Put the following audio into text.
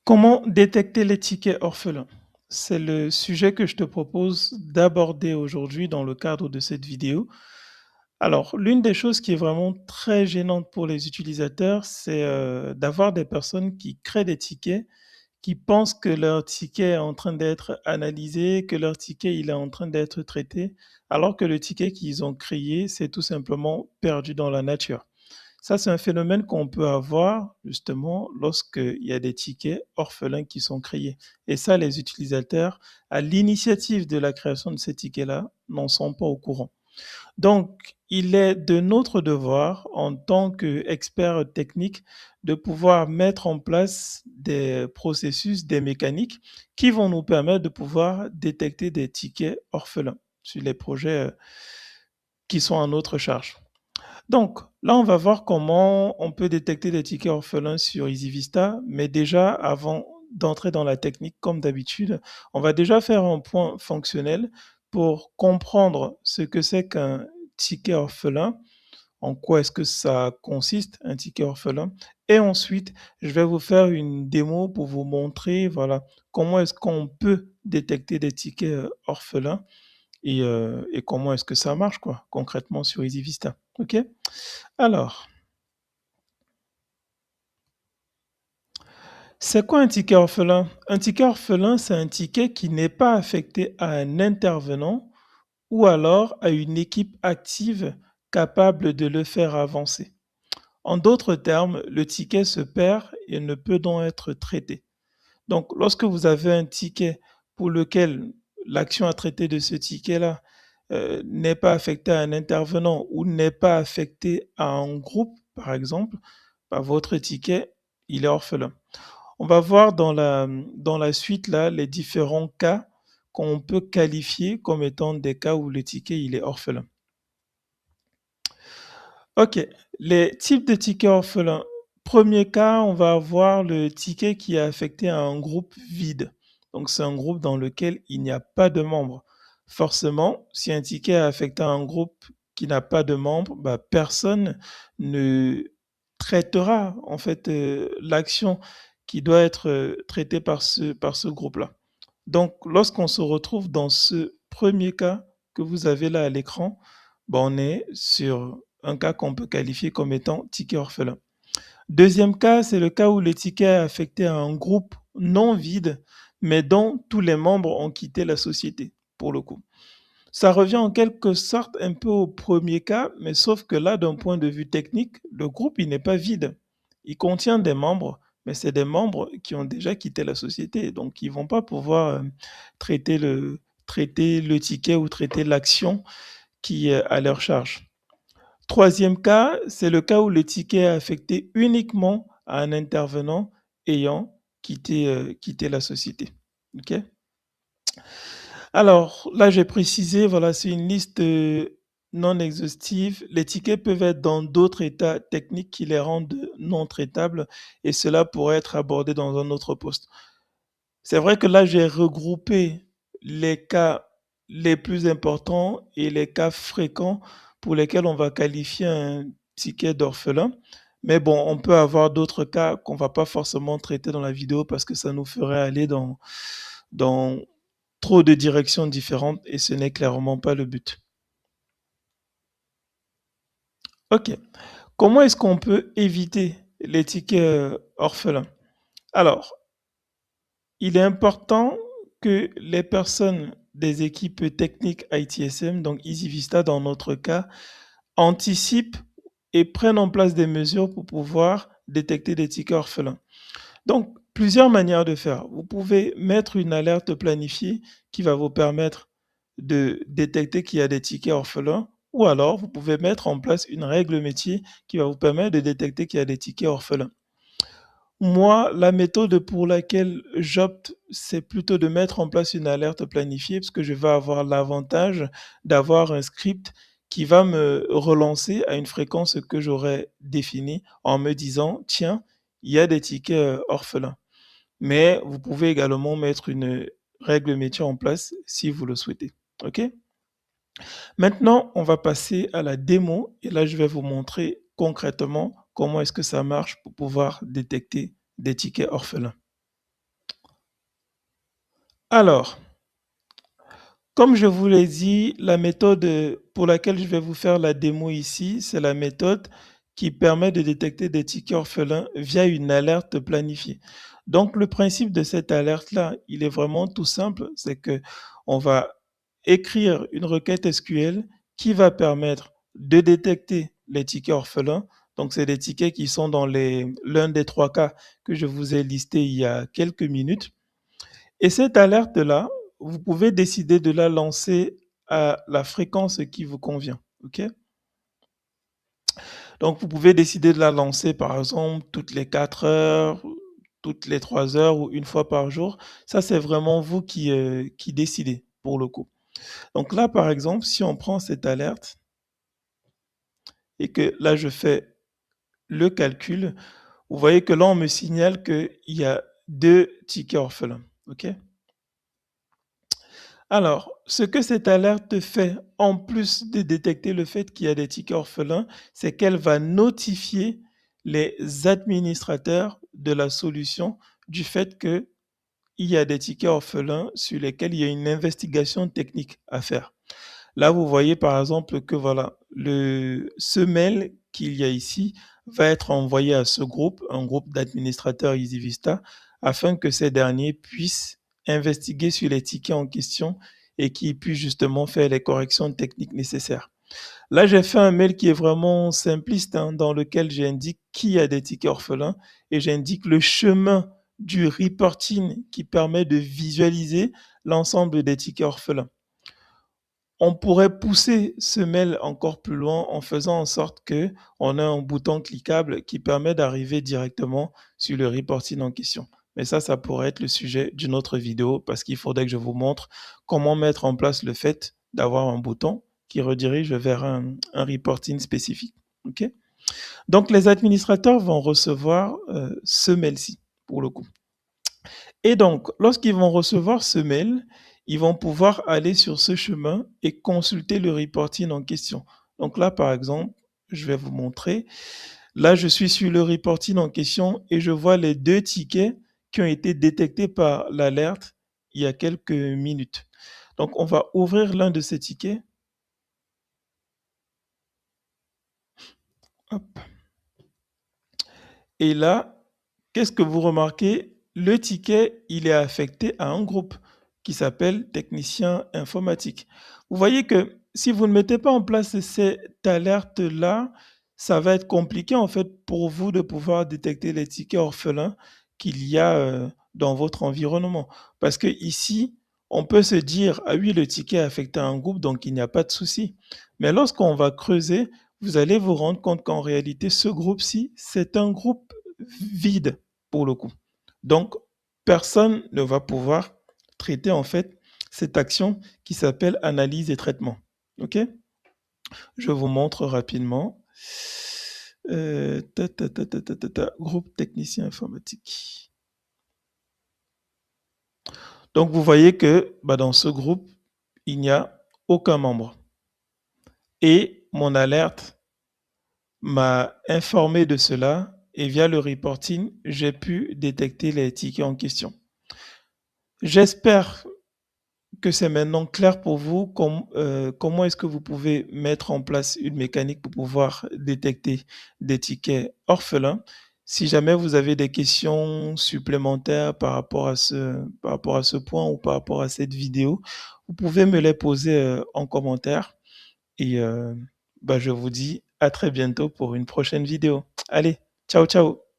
Comment détecter les tickets orphelins? C'est le sujet que je te propose d'aborder aujourd'hui dans le cadre de cette vidéo. Alors, l'une des choses qui est vraiment très gênante pour les utilisateurs, c'est d'avoir des personnes qui créent des tickets, qui pensent que leur ticket est en train d'être analysé, que leur ticket il est en train d'être traité, alors que le ticket qu'ils ont créé, c'est tout simplement perdu dans la nature. Ça, c'est un phénomène qu'on peut avoir justement lorsqu'il y a des tickets orphelins qui sont créés. Et ça, les utilisateurs, à l'initiative de la création de ces tickets-là, n'en sont pas au courant. Donc, il est de notre devoir, en tant qu'experts techniques, de pouvoir mettre en place des processus, des mécaniques qui vont nous permettre de pouvoir détecter des tickets orphelins sur les projets qui sont à notre charge. Donc, là, on va voir comment on peut détecter des tickets orphelins sur EasyVista, mais déjà, avant d'entrer dans la technique, comme d'habitude, on va déjà faire un point fonctionnel pour comprendre ce que c'est qu'un ticket orphelin, en quoi est-ce que ça consiste, un ticket orphelin, et ensuite, je vais vous faire une démo pour vous montrer, voilà, comment est-ce qu'on peut détecter des tickets orphelins et comment est-ce que ça marche, quoi, concrètement sur EasyVista. OK? Alors, c'est quoi un ticket orphelin? Un ticket orphelin, c'est un ticket qui n'est pas affecté à un intervenant ou alors à une équipe active capable de le faire avancer. En d'autres termes, le ticket se perd et ne peut donc être traité. Donc, lorsque vous avez un ticket pour lequel l'action à traiter de ce ticket-là n'est pas affectée à un intervenant ou n'est pas affectée à un groupe, par exemple, bah, votre ticket, il est orphelin. On va voir dans la suite là les différents cas qu'on peut qualifier comme étant des cas où le ticket il est orphelin. OK, les types de tickets orphelins. Premier cas, on va avoir le ticket qui est affecté à un groupe vide. Donc c'est un groupe dans lequel il n'y a pas de membres. Forcément, si un ticket est affecté à un groupe qui n'a pas de membres, bah, personne ne traitera en fait l'action qui doit être traitée par ce groupe-là. Donc, lorsqu'on se retrouve dans ce premier cas que vous avez là à l'écran, ben, on est sur un cas qu'on peut qualifier comme étant ticket orphelin. Deuxième cas, c'est le cas où le ticket est affecté à un groupe non vide, mais dont tous les membres ont quitté la société, pour le coup. Ça revient en quelque sorte un peu au premier cas, mais sauf que là, d'un point de vue technique, le groupe, il n'est pas vide. Il contient des membres, mais c'est des membres qui ont déjà quitté la société. Donc, ils ne vont pas pouvoir traiter le ticket ou traiter l'action qui est à leur charge. Troisième cas, c'est le cas où le ticket est affecté uniquement à un intervenant ayant quitté la société. OK? Alors là, j'ai précisé, voilà, c'est une liste non exhaustive. Les tickets peuvent être dans d'autres états techniques qui les rendent non traitables et cela pourrait être abordé dans un autre poste. C'est vrai que là, j'ai regroupé les cas les plus importants et les cas fréquents pour lesquels on va qualifier un ticket d'orphelin. Mais bon, on peut avoir d'autres cas qu'on va pas forcément traiter dans la vidéo parce que ça nous ferait aller dans trop de directions différentes et ce n'est clairement pas le but. Ok. Comment est-ce qu'on peut éviter les tickets orphelins? Alors, il est important que les personnes des équipes techniques ITSM, donc EasyVista dans notre cas, anticipent et prennent en place des mesures pour pouvoir détecter des tickets orphelins. Donc, plusieurs manières de faire. Vous pouvez mettre une alerte planifiée qui va vous permettre de détecter qu'il y a des tickets orphelins, ou alors vous pouvez mettre en place une règle métier qui va vous permettre de détecter qu'il y a des tickets orphelins. Moi, la méthode pour laquelle j'opte, c'est plutôt de mettre en place une alerte planifiée parce que je vais avoir l'avantage d'avoir un script qui va me relancer à une fréquence que j'aurais définie en me disant, tiens, il y a des tickets orphelins. Mais vous pouvez également mettre une règle métier en place si vous le souhaitez. OK? Maintenant, on va passer à la démo et là, je vais vous montrer concrètement comment est-ce que ça marche pour pouvoir détecter des tickets orphelins. Alors, comme je vous l'ai dit, la méthode pour laquelle je vais vous faire la démo ici, c'est la méthode qui permet de détecter des tickets orphelins via une alerte planifiée. Donc, le principe de cette alerte-là, il est vraiment tout simple, c'est que on va écrire une requête SQL qui va permettre de détecter les tickets orphelins. Donc, c'est des tickets qui sont dans l'un des trois cas que je vous ai listés il y a quelques minutes. Et cette alerte-là, vous pouvez décider de la lancer à la fréquence qui vous convient. OK? Donc, vous pouvez décider de la lancer, par exemple, toutes les 4 heures, toutes les 3 heures ou une fois par jour. Ça, c'est vraiment vous qui décidez pour le coup. Donc là, par exemple, si on prend cette alerte et que là, je fais le calcul, vous voyez que là, on me signale qu'il y a 2 tickets orphelins. OK? Alors, ce que cette alerte fait, en plus de détecter le fait qu'il y a des tickets orphelins, c'est qu'elle va notifier les administrateurs de la solution du fait qu'il y a des tickets orphelins sur lesquels il y a une investigation technique à faire. Là, vous voyez par exemple que voilà, ce mail qu'il y a ici va être envoyé à ce groupe, un groupe d'administrateurs EasyVista, afin que ces derniers puissent investiguer sur les tickets en question et qu'ils puissent justement faire les corrections techniques nécessaires. Là, j'ai fait un mail qui est vraiment simpliste, hein, dans lequel j'indique qui a des tickets orphelins et j'indique le chemin du reporting qui permet de visualiser l'ensemble des tickets orphelins. On pourrait pousser ce mail encore plus loin en faisant en sorte que on ait un bouton cliquable qui permet d'arriver directement sur le reporting en question. Mais ça pourrait être le sujet d'une autre vidéo parce qu'il faudrait que je vous montre comment mettre en place le fait d'avoir un bouton qui redirige vers un reporting spécifique. OK? Donc, les administrateurs vont recevoir ce mail-ci pour le coup. Et donc, lorsqu'ils vont recevoir ce mail, ils vont pouvoir aller sur ce chemin et consulter le reporting en question. Donc là, par exemple, je vais vous montrer. Là, je suis sur le reporting en question et je vois les 2 tickets qui ont été détectés par l'alerte il y a quelques minutes. Donc, on va ouvrir l'un de ces tickets. Hop. Et là, qu'est-ce que vous remarquez? Le ticket, il est affecté à un groupe qui s'appelle technicien informatique. Vous voyez que si vous ne mettez pas en place cette alerte-là, ça va être compliqué en fait pour vous de pouvoir détecter les tickets orphelins qu'il y a dans votre environnement. Parce que ici, on peut se dire, ah oui, le ticket est affecté à un groupe, donc il n'y a pas de souci. Mais lorsqu'on va creuser, vous allez vous rendre compte qu'en réalité, ce groupe-ci, c'est un groupe vide pour le coup. Donc, personne ne va pouvoir traiter en fait cette action qui s'appelle analyse et traitement. OK? Je vous montre rapidement. Groupe technicien informatique. Donc, vous voyez que dans ce groupe, il n'y a aucun membre. Et mon alerte m'a informé de cela et via le reporting, j'ai pu détecter les tickets en question. J'espère que c'est maintenant clair pour vous comment est-ce que vous pouvez mettre en place une mécanique pour pouvoir détecter des tickets orphelins. Si jamais vous avez des questions supplémentaires par rapport à ce point ou par rapport à cette vidéo, vous pouvez me les poser en commentaire et je vous dis à très bientôt pour une prochaine vidéo. Allez, ciao ciao.